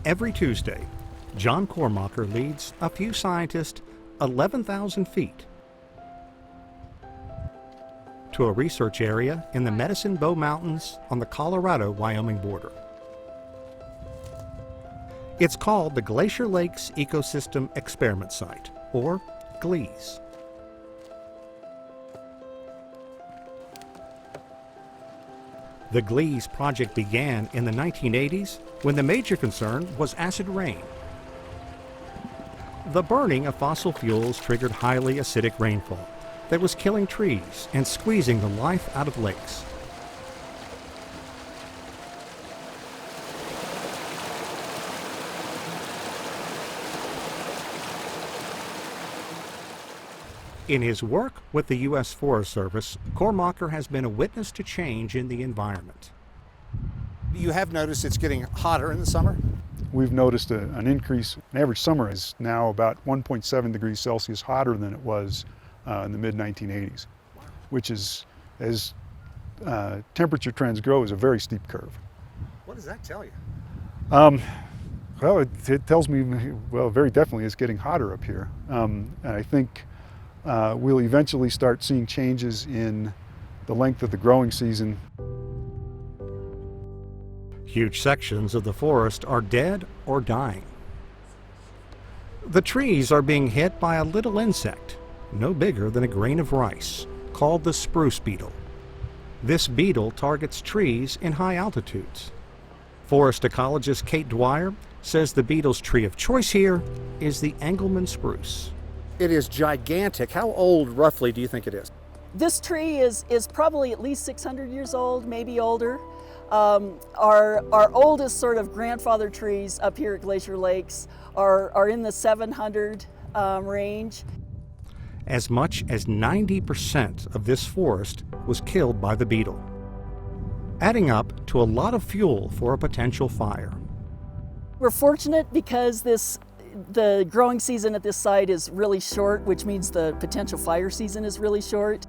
Every Tuesday, John Cormacher leads a few scientists 11,000 feet to a research area in the Medicine Bow Mountains on the Colorado-Wyoming border. It's called the Glacier Lakes Ecosystem Experiment Site, or GLEES. The GLEES project began in the 1980s when the major concern was acid rain. The burning of fossil fuels triggered highly acidic rainfall that was killing trees and squeezing the life out of lakes. In his work with the U.S. Forest Service, Cormacher has been a witness to change in the environment. You have noticed it's getting hotter in the summer? We've noticed an increase. An average summer is now about 1.7 degrees Celsius hotter than it was in the mid-1980s, which is, as temperature trends grow, is a very steep curve. What does that tell you? Well, it tells me, well, very definitely it's getting hotter up here. And I think we'll eventually start seeing changes in the length of the growing season. Huge sections of the forest are dead or dying. The trees are being hit by a little insect, no bigger than a grain of rice, called the spruce beetle. This beetle targets trees in high altitudes. Forest ecologist Kate Dwyer says the beetle's tree of choice here is the Angleman Spruce. It is gigantic. How old, roughly, do you think it is? This tree is probably at least 600 years old, maybe older. Our oldest sort of grandfather trees up here at Glacier Lakes are in the 700 range. As much as 90% of this forest was killed by the beetle, adding up to a lot of fuel for a potential fire. We're fortunate because the growing season at this site is really short, which means the potential fire season is really short.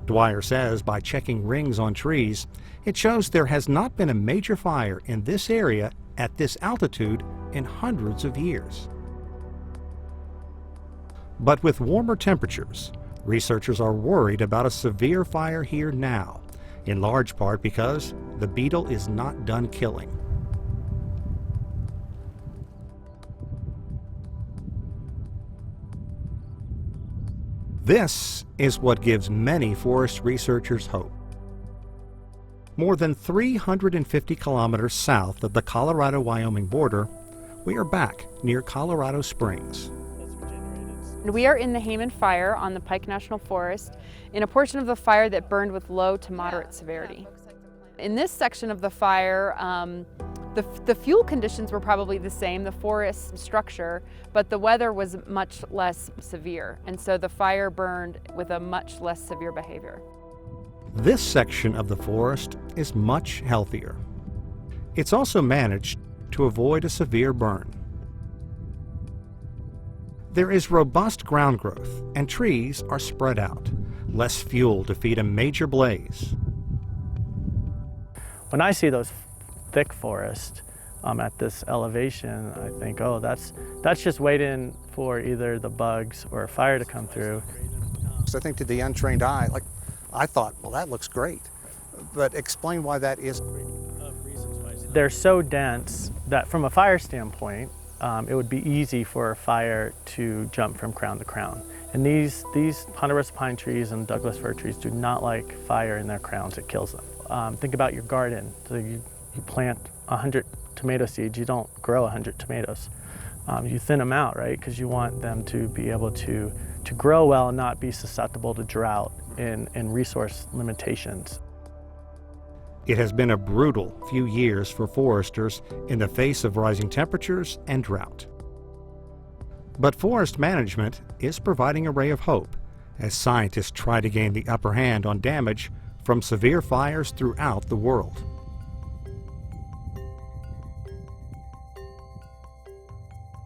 Dwyer says by checking rings on trees, it shows there has not been a major fire in this area at this altitude in hundreds of years. But with warmer temperatures, researchers are worried about a severe fire here now, in large part because the beetle is not done killing. This is what gives many forest researchers hope. More than 350 kilometers south of the Colorado-Wyoming border, we are back near Colorado Springs. We are in the Hayman Fire on the Pike National Forest, in a portion of the fire that burned with low to moderate severity. In this section of the fire, the fuel conditions were probably the same, the forest structure, but the weather was much less severe, and so the fire burned with a much less severe behavior. This section of the forest is much healthier. It's also managed to avoid a severe burn. There is robust ground growth, and trees are spread out, less fuel to feed a major blaze. When I see those thick forests at this elevation, I think, oh, that's just waiting for either the bugs or a fire to come through. So I think to the untrained eye, like I thought, well, that looks great. But explain why that is. They're so dense that from a fire standpoint, it would be easy for a fire to jump from crown to crown. And these ponderosa pine trees and Douglas fir trees do not like fire in their crowns. It kills them. Think about your garden. So you plant 100 tomato seeds, you don't grow 100 tomatoes. You thin them out, right? Because you want them to be able to grow well and not be susceptible to drought and resource limitations. It has been a brutal few years for foresters in the face of rising temperatures and drought. But forest management is providing a ray of hope as scientists try to gain the upper hand on damage from severe fires throughout the world.